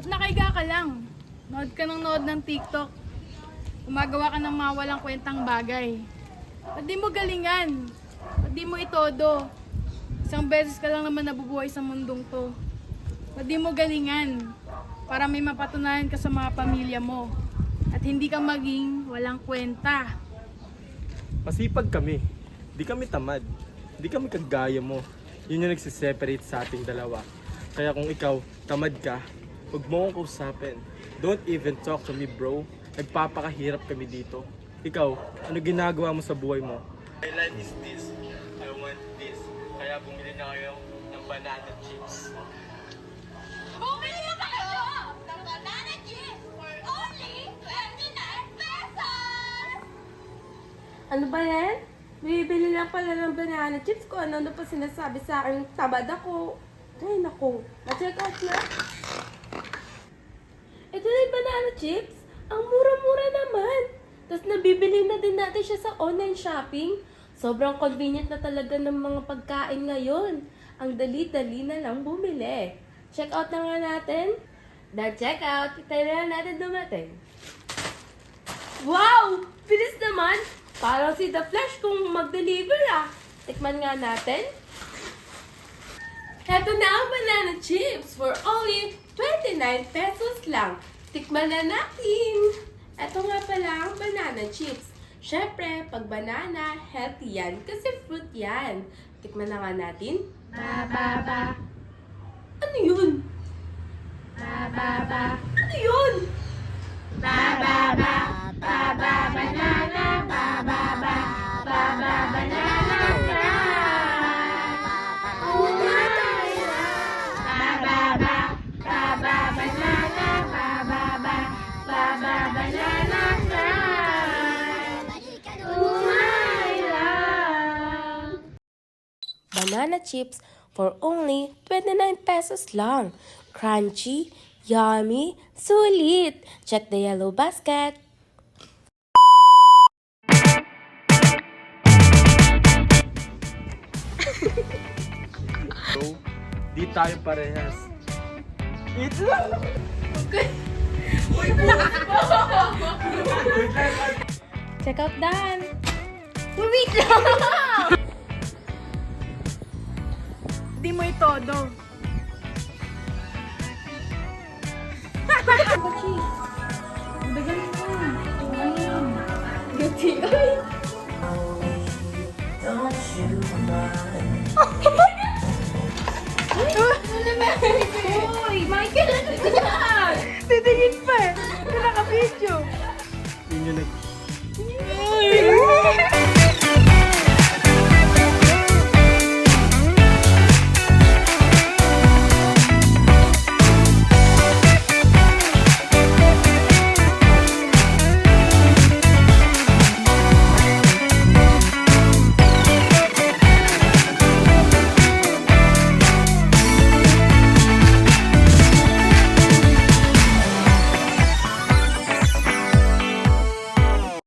Ba't nakaiga ka lang? Nood ka ng nood ng TikTok. Gumagawa ka ng mga walang kwentang bagay. Ba't di mo galingan? Ba't di mo itodo? Isang beses ka lang naman nabubuhay sa mundong to. Ba't di mo galingan? Para may mapatunayan ka sa mga pamilya mo. At hindi ka maging walang kwenta. Masipag kami. Di kami tamad. Di kami kagaya mo. Yun yung nagsiseparate sa ating dalawa. Kaya kung ikaw, tamad ka, huwag mo akong kausapin. Don't even talk to me, bro. Nagpapakahirap kami dito. Ikaw, ano ginagawa mo sa buhay mo? My life is this. I want this. Kaya bumili na kayo ng banana chips. Bumili na kayo ng banana chips for only 29 pesos! Ano ba yan? Bibili lang pala ng banana chips ko. Ano pa sinasabi sa akin? Tamad ako. Ay, naku. Na-check out na. Ito na yung banana chips. Ang mura-mura naman. Tapos nabibili na din natin siya sa online shopping. Sobrang convenient na talaga ng mga pagkain ngayon. Ang dali-dali na lang bumili. Check out na nga natin. Na-check out. Tayo na lang natin dumating. Wow! Bilis naman! Parang si The Flash kung mag-deliver ah. Tikman nga natin. Heto na ang banana chips for only 29 pesos lang. Tikman na natin. Ito nga pala ang banana chips. Syempre, pag banana, healthy yan kasi fruit yan. Tikman na nga natin. Ano yun? Ano yun? Banana chips for only 29 pesos lang. Crunchy, yummy, sulit. Check the yellow basket. So, di tayo parehas. Eat lang! Check out Dan. Wait lang! Di mo itodo. Dagan mo. Guti. Ay! Uy! Michael, ano yan? Titingin pa eh. Hindi naka-video. Yun yung